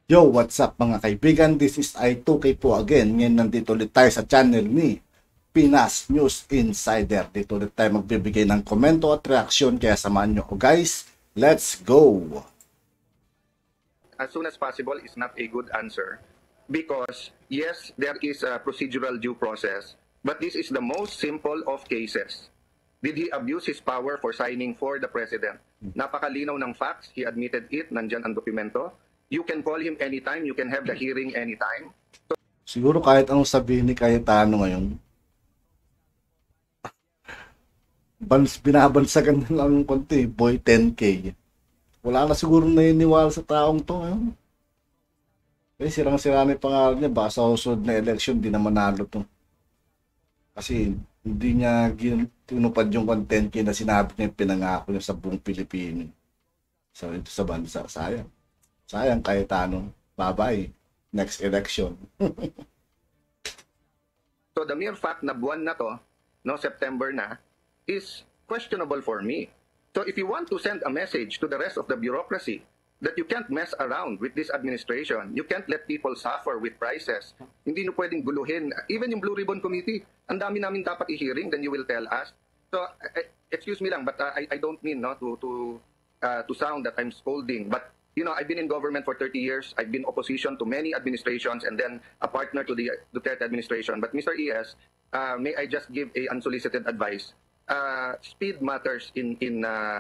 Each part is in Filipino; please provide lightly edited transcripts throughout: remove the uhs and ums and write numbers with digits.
Yo, what's up mga kaibigan? This is I2K po again. Ngayon nandito ulit tayo sa channel ni Pinas News Insider. Dito ulit tayo magbibigay ng komento at reaksyon, kaya samahan nyo ko guys. Let's go! As soon as possible is not a good answer because yes, there is a procedural due process, but this is the most simple of cases. Did he abuse his power for signing for the president? Napakalinaw ng facts, he admitted it, nandyan ang dokumento. You can call him anytime, you can have the hearing anytime. Siguro kahit anong sabihin ni Cayetano ngayon, binabansagan na lang ng konti, boy 10K. Wala na siguro naniniwala sa taong to ngayon. Eh, sirang-sira na yung pangalan niya, baka sa susunod na election, di na manalo to. Kasi hindi niya tinupad yung 10K na sinabi niya, pinangako niya sa buong Pilipino. So, ito sa bansa, sayang. Sayang, Cayetano. Bye-bye. Next election. So the mere fact na buwan na to, no, September na, is questionable for me. So if you want to send a message to the rest of the bureaucracy that you can't mess around with this administration, you can't let people suffer with prices, hindi nyo pwedeng guluhin. Even yung Blue Ribbon Committee, ang dami namin dapat i-hearing, then you will tell us. So, excuse me lang, but I don't mean no, to sound that I'm scolding, but you know, I've been in government for 30 years. I've been opposition to many administrations and then a partner to the Duterte administration. But Mr. ES, may I just give a unsolicited advice? Speed matters in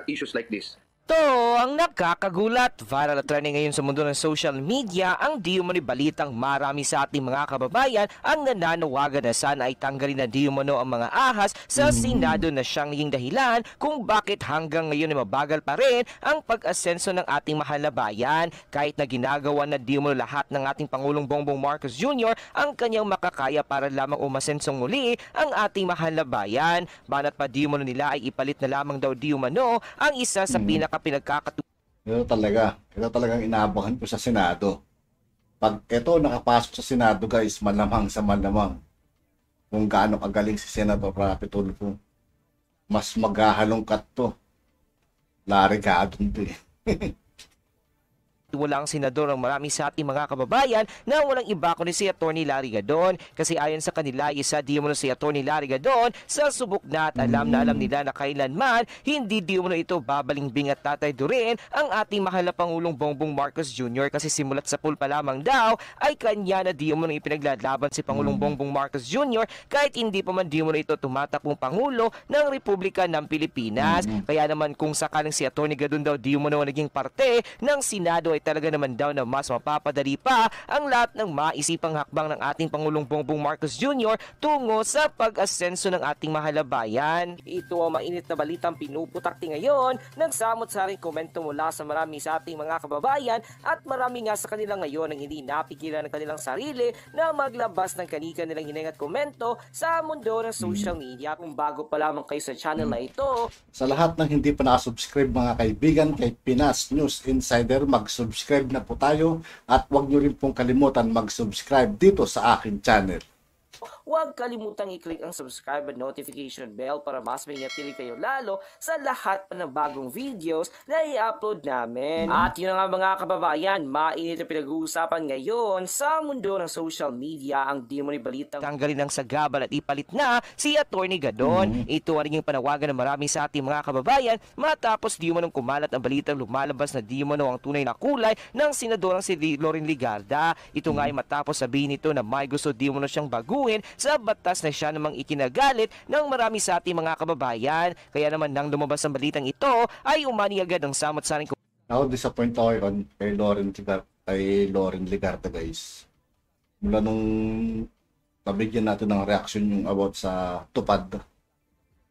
issues like this. Ito ang nakakagulat. Viral at trending ngayon sa mundo ng social media ang di umano'y balitang marami sa ating mga kababayan ang nananawagan na sana ay tanggalin na di umano ang mga ahas sa Senado na siyang naging dahilan kung bakit hanggang ngayon ay mabagal pa rin ang pag-asenso ng ating mahal na bayan. Kahit na ginagawa na di umano lahat ng ating Pangulong Bongbong Marcos Jr. ang kanyang makakaya para lamang umasensong muli ang ating mahal na bayan. Banat pa di umano nila ay ipalit na lamang daw di umano ang isa sa Ito talagang inaabangan ko sa Senado. Pag ito nakapasok sa Senado guys, malamang sa malamang kung gaano kagaling si Senator Rapi Tulfo. Mas maghahalongkat to. Larigado to eh. Walang senador ang marami sa ating mga kababayan na walang iba kundi si Atty. Larry Gadon, kasi ayon sa kanila isa di umano si Atty. Larry Gadon sa subok na at alam nila na kailanman hindi di umano ito babalingbing at tataydurin ang ating mahal na Pangulong Bongbong Marcos Jr. kasi simulat sa pool pa lamang daw ay kanya na di umano ipinaglalaban si Pangulong Bongbong Marcos Jr. kahit hindi pa man di umano ito tumatakbong Pangulo ng Republika ng Pilipinas. Kaya naman kung sakaling si Atty. Gadon daw di umano naging parte ng Senado talaga naman daw na mas mapapadali pa ang lahat ng maisipang hakbang ng ating Pangulong Bongbong Marcos Jr. tungo sa pag-asenso ng ating mahal na bayan. Ito ang mainit na balitang pinuputakti ngayon. Nagsamot-saring komento mula sa marami sa ating mga kababayan at marami nga sa kanila ngayon ang hindi napigilan ng kanilang sarili na maglabas ng kanika nilang hineng at komento sa mundo ng social media. Kung bago pa lamang kayo sa channel na ito, Sa lahat ng hindi pa nakasubscribe mga kaibigan kay Pinas News Insider, mag-subscribe na po tayo at huwag nyo rin pong kalimutan mag-subscribe dito sa akin channel. huwag kalimutang i-click ang subscribe at notification bell para mas manatili kayo lalo sa lahat pa ng bagong videos na i-upload namin. At yun nga mga kababayan, mainit na pinag-uusapan ngayon sa mundo ng social media ang di mo ni balitang tanggalin ng sagabal at ipalit na si Atty. Gadon. Ito ang naging panawagan ng marami sa ating mga kababayan matapos di mo nang kumalat ang balitang lumalabas na di mo ang tunay na kulay ng senadorang si Loren Legarda. Ito nga ay matapos sabihin nito na may gusto di mo na siyang baguhin sa batas na siya namang ikinagalit ng marami sa ating mga kababayan. Kaya naman nang lumabas ang balitang ito ay umani agad ang samot-saring Ako disappoint ako kay Loren Legarda guys. Mula nung nabigyan natin ng reaction yung about sa tupad,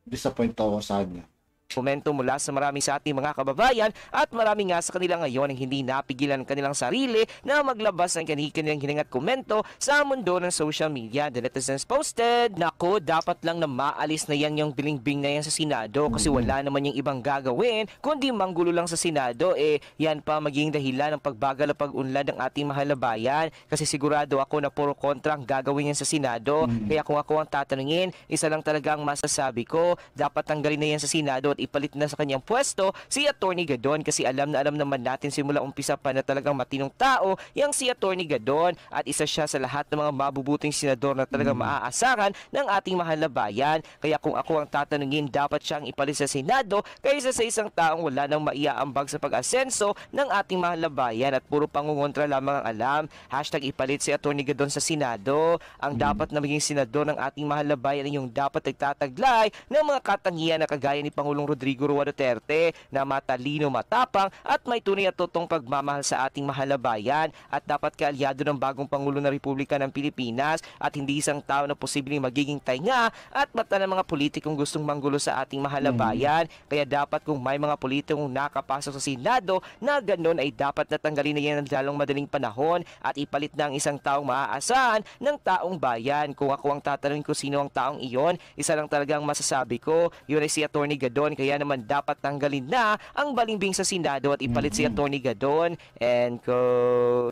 disappoint ako sa kanya. komento mula sa marami sa ating mga kababayan at marami nga sa kanila ngayon ang hindi napigilan ang kanilang sarili na maglabas ng kanilang hininga at komento sa mundo ng social media. The netizens posted, "Nako, dapat lang na maalis na yan yung bilingbing na yan sa Senado kasi wala naman yung ibang gagawin kundi manggulo lang sa Senado. Yan pa maging dahilan ng pagbagal at pag-unlad ng ating mahal na bayan kasi sigurado ako na puro kontra ang gagawin yan sa Senado. Kaya kung ako ang tatanungin, isa lang talaga ang masasabi ko, dapat tanggalin na yan sa Senado at at ipalit na sa kanyang pwesto si Attorney Gadon kasi alam na alam naman natin simula umpisa pa na talagang matinong tao yang si Attorney Gadon at isa siya sa lahat ng mga mabubuting senador na talagang maaasahan ng ating mahal na bayan. Kaya kung ako ang tatanungin, dapat siyang ipalit sa Senado kaysa sa isang taong wala nang maiaambag sa pag-asenso ng ating mahal na bayan at puro pangungontra lamang ang alam. Hashtag ipalit si Attorney Gadon sa Senado. Ang dapat na maging senador ng ating mahal na bayan ay yung dapat nagtataglay ng mga katangian na kagaya ni Pangulong Rodrigo Roa Duterte na matalino, matapang at may tunay at totoong pagmamahal sa ating mahal na bayan at dapat kaalyado ng bagong Pangulo ng Republika ng Pilipinas at hindi isang tao na posibleng magiging tainga at mata ng mga politikong gustong manggulo sa ating mahal na bayan. Kaya dapat kung may mga politikong nakapasok sa Senado na ganun ay dapat natanggalin na yan ng lalong madaling panahon at ipalit na ang isang taong maaasahan ng taong bayan. Kung ako ang tatanungin ko sino ang taong iyon, isa lang talagang masasabi ko, yun ay si Attorney Gadon. Kaya naman dapat tanggalin na ang balimbing sa Senado at ipalit si Attorney Gadon. And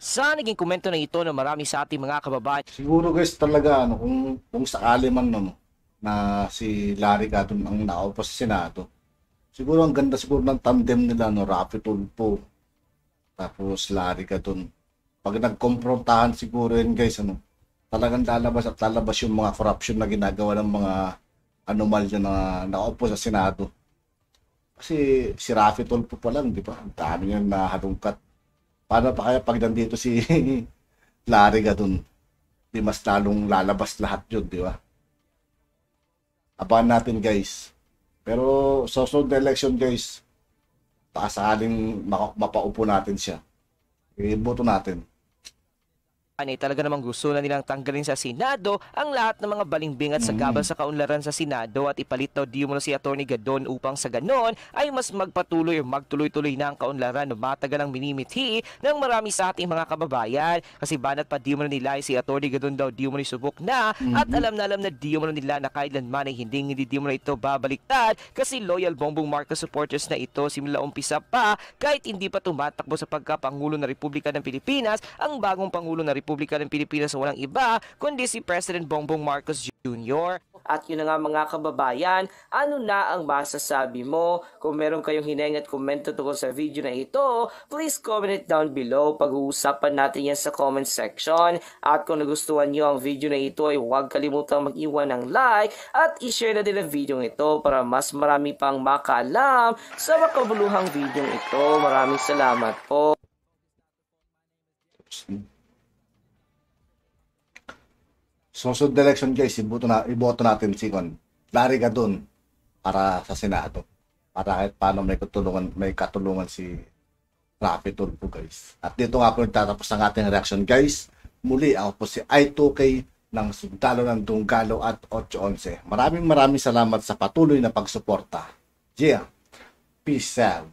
sa naging komento na ito na marami sa ating mga kababayan. Siguro guys talaga ano, kung sakali man no, na si Larry Gadon ang naupo sa Senado, siguro ang ganda siguro ng tandem nila, no, Raffy Tulfo tapos Larry Gadon. Pag nagkomprontahan siguro yun guys, ano, talagang lalabas at lalabas yung mga corruption na ginagawa ng mga anomalya na naupo sa Senado. Kasi si Raffy Tulfo pa lang, di ba? Ang dami yung nahalungkat. Paano pa kaya pag nandito si Larry Gadon? Di mas lalong lalabas lahat yun, di ba? Abangan natin guys. Pero sa susunod na election guys, baka sakaling mapaupo natin siya. Iboto natin. Ay talaga namang gusto na nilang tanggalin sa Senado ang lahat ng mga balimbing at sagabal sa kaunlaran sa Senado at ipalit daw di mo na si Attorney Gadon upang sa ganon ay mas magpatuloy o magtuloy-tuloy na ang kaunlaran na matagal ang minimithi ng marami sa ating mga kababayan. Kasi banat pa di mo na nila si Attorney Gadon daw di mo ni subok na at alam na di mo na nila na kailanman ay hindi di mo na ito babaliktad kasi loyal Bongbong Marcos supporters na ito simula umpisa pa kahit hindi pa tumatakbo sa pagkapangulo ng Republika ng Pilipinas ang bagong Pangulo ng Republika ng Pilipinas sa walang iba kundi si President Bongbong Marcos Jr. At yun na nga mga kababayan, ano na ang masasabi mo? Kung meron kayong hineng at komento tungkol sa video na ito, please comment it down below. Pag-uusapan natin yan sa comment section. At kung nagustuhan nyo ang video na ito ay huwag kalimutang mag-iwan ng like at i-share na din ang video ito para mas marami pang makaalam sa makabuluhang video ito. Maraming salamat po. Susunod na election guys, iboto natin si Larry Gadon para sa Senado. Para kahit paano may katulungan si Raffy Tulfo guys. At dito nga po nagtatapos ang ating reaction guys. Muli ako po si I2K ng Sundalo ng Dunggalo at 811. Maraming salamat sa patuloy na pagsuporta. Yeah, peace out.